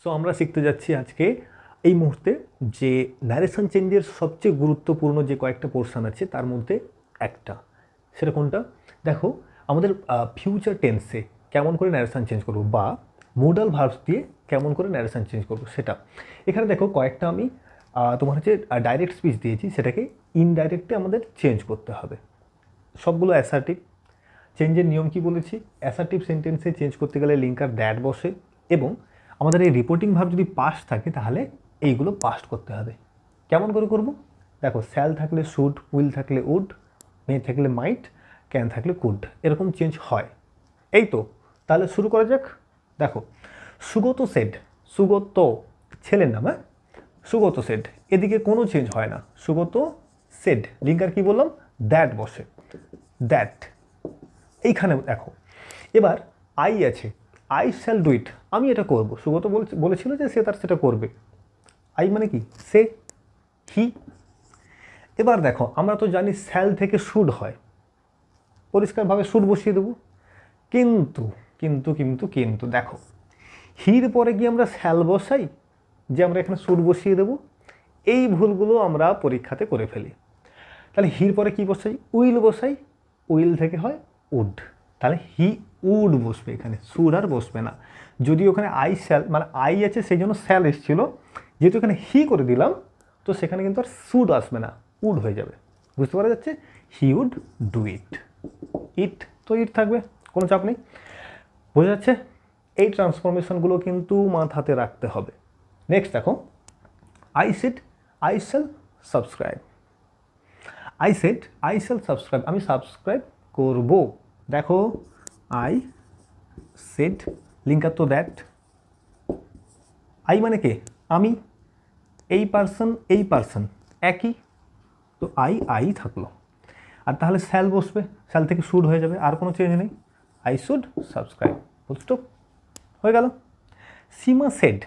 So আমরা শিখতে যাচ্ছি আজকে এই মুহূর্তে যে ন্যারেশন চেঞ্জের সবচেয়ে গুরুত্বপূর্ণ যে কয়েকটা পোর্শন আছে তার মধ্যে একটা, সেটা কোনটা? দেখো, আমাদের ফিউচার টেন্সে কেমন করে ন্যারেশন চেঞ্জ করব বা মোডাল ভার্বস দিয়ে কেমন করে ন্যারেশন চেঞ্জ করব সেটা। এখানে দেখো কয়েকটা আমি তোমার হচ্ছে ডাইরেক্ট স্পিচ দিয়েছি, সেটাকে ইনডাইরেক্টে আমাদের চেঞ্জ করতে হবে। সবগুলো অ্যাসার্টিভ। চেঞ্জের নিয়ম কি বলেছি? অ্যাসার্টিভ সেন্টেন্সে চেঞ্জ করতে গেলে লিঙ্কার দ্যাট বসে এবং আমাদের এই রিপোর্টিং ভার্ব যদি পাস্ট থাকে তাহলে এইগুলো পাস্ট করতে হবে। কেমন করে করব? দেখো, শ্যাল থাকলে শুড, উইল থাকলে উড, মে থাকলে মাইট, ক্যান থাকলে কুড, এরকম চেঞ্জ হয়। এই তো, তাহলে শুরু করা যাক। দেখো, সুগত সেড, সুগত ছেলের নাম, হ্যাঁ, সুগত সেড, এদিকে কোনো চেঞ্জ হয় না। সুগত সেড, লিঙ্কার কি বললাম? দ্যাট বসে, দ্যাট। এইখানে দেখো, এবার আই আছে, আই শ্যাল ডু ইট, আমি এটা করব। সুগত বলেছিল যে সে তার সেটা করবে। আই মানে কি? সে, হি। এবার দেখো, আমরা তো জানি শ্যাল থেকে শুড হয়, পরিষ্কারভাবে শুড বসিয়ে দেবো। কিন্তু কিন্তু কিন্তু কিন্তু দেখো, হির পরে কি আমরা শ্যাল বসাই যে আমরা এখানে শুড বসিয়ে দেবো? এই ভুলগুলো আমরা পরীক্ষাতে করে ফেলি। তাহলে হির পরে কি বসাই? উইল বসাই, উইল থেকে হয় উড, তাহলে হি উড বসবে, এখানে শুড আর বসবে না। যদি ওখানে আই শ্যাল মানে আই আছে সেই জন্য শ্যাল এসেছিলো, যেহেতু এখানে হি করে দিলাম তো সেখানে কিন্তু আর শুড আসবে না, উড হয়ে যাবে। বুঝতে পারা যাচ্ছে? হি উড ডু ইট, ইট তো ইট থাকবে, কোনো চাপ নেই। বোঝা যাচ্ছে? এই ট্রান্সফরমেশনগুলো কিন্তু মাথাতে রাখতে হবে। নেক্সট দেখো, I said I shall subscribe. I said I shall subscribe, আমি সাবস্ক্রাইব করব। দেখো, আই সেড, লিঙ্কার তো দ্যাট। আই মানে কে? আমি, এই পার্সন একই, তো আই থাকলো। আর তাহলে শ্যাল বসবে, শ্যাল থেকে শুড হয়ে যাবে, আর কোনো চেঞ্জ নেই। আই শুড সাবস্ক্রাইব, স্টপ, হয়ে গেল। সীমা সেড,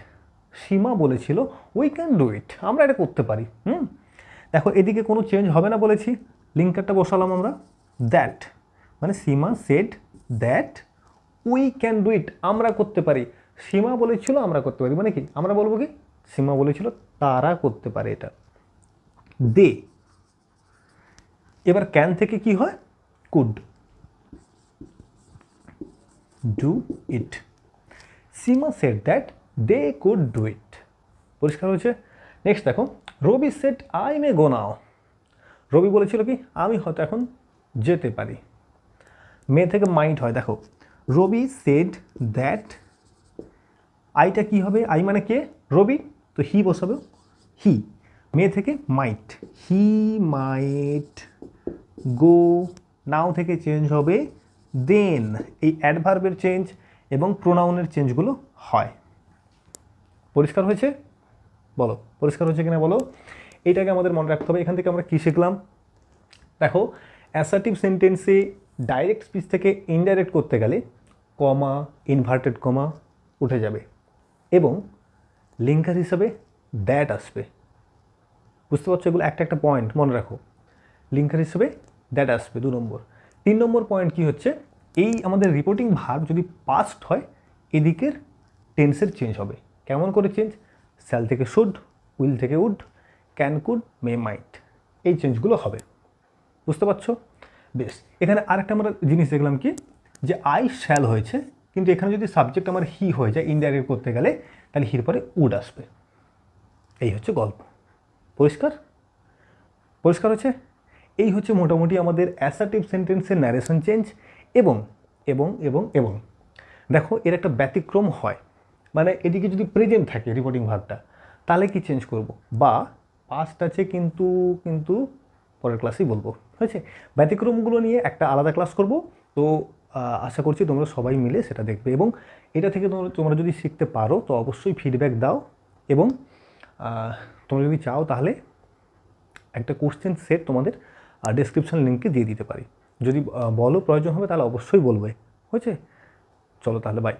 সীমা বলেছিল উই ক্যান ডু ইট, আমরা এটা করতে পারি। দেখো, এদিকে কোনো চেঞ্জ হবে না বলেছি, লিঙ্কারটা বসালাম আমরা, দ্যাট মানে Seema said that we can do it, আমরা করতে পারি। সীমা বলেছিল আমরা করতে পারি, মানে কি? আমরা বলবো কি? সীমা বলেছিল তারা করতে পারে এটা, দে। এবার ক্যান থেকে কি হয়? Could, do it. Seema said that they could do it, পরিষ্কার হয়েছে? নেক্সট দেখো, রবি সেড আই মে গো নাও, রবি বলেছিল কি? আমি হয়তো এখন যেতে পারি। মে থেকে মাইট হয়, দেখো, রবি সেড দ্যাট, আইটা কি হবে? আই মানে কে? রবি, তো হি বসাবে, হি। মে থেকে মাইট, হি মাইট গো। নাও থেকে চেঞ্জ হবে দেন। এই অ্যাডভার্বের চেঞ্জ এবং প্রোনাউনের চেঞ্জগুলো হয়। পরিষ্কার হয়েছে? বলো, পরিষ্কার হয়েছে কিনা বলো। এইটাকে আমাদের মনে রাখতে হবে। এখান থেকে আমরা কী শিখলাম? দেখো, অ্যাসার্টিভ সেন্টেন্সে ডাইরেক্ট স্পিচ থেকে ইনডাইরেক্ট করতে গেলে কমা, ইনভার্টেড কমা উঠে যাবে এবং লিঙ্কার হিসাবে দ্যাট আসবে। বুঝতে পারছো? এগুলো একটা একটা পয়েন্ট মনে রাখো। লিঙ্কার হিসেবে দ্যাট আসবে 2 নম্বর। 3 নম্বর পয়েন্ট কি হচ্ছে? এই আমাদের রিপোর্টিং ভার্ব যদি পাস্ট হয়, এদিকের টেন্সের চেঞ্জ হবে। কেমন করে চেঞ্জ? শ্যাল থেকে শুড, উইল থেকে উড, ক্যান কুড, মে মাইট, এই চেঞ্জগুলো হবে। বুঝতে পারছো? বেশ, এখানে আরেকটা আমরা জিনিস দেখলাম কি, যে আই শ্যাল হয়েছে, কিন্তু এখানে যদি সাবজেক্ট আমার হি হয়ে যায় ইনডাইরেক্ট করতে গেলে, তাহলে হির পরে উড আসবে। এই হচ্ছে গল্প। পরিষ্কার? পরিষ্কার হচ্ছে? এই হচ্ছে মোটামুটি আমাদের অ্যাসার্টিভ সেন্টেন্সের ন্যারেশন চেঞ্জ। এবং এবং এবং এবং দেখো, এর একটা ব্যতিক্রম হয়, মানে এদিকে যদি প্রেজেন্ট থাকে রিপোর্টিং ভার্বটা, তাহলে কি চেঞ্জ করব? বা পাস্ট আছে কিন্তু কিন্তু পরের ক্লাসেই বলবো, হয়েছে? ব্যতিক্রমগুলো নিয়ে একটা আলাদা ক্লাস করব। তো আশা করছি তোমরা সবাই মিলে সেটা দেখবে এবং এটা থেকে তোমরা যদি শিখতে পারো তো অবশ্যই ফিডব্যাক দাও। এবং তোমরা যদি চাও তাহলে একটা কোশ্চেন সেট তোমাদের ডেসক্রিপশন লিঙ্কে দিয়ে দিতে পারি। যদি বলো প্রয়োজন হবে তাহলে অবশ্যই বলবে, হয়েছে? চলো তাহলে, বাই।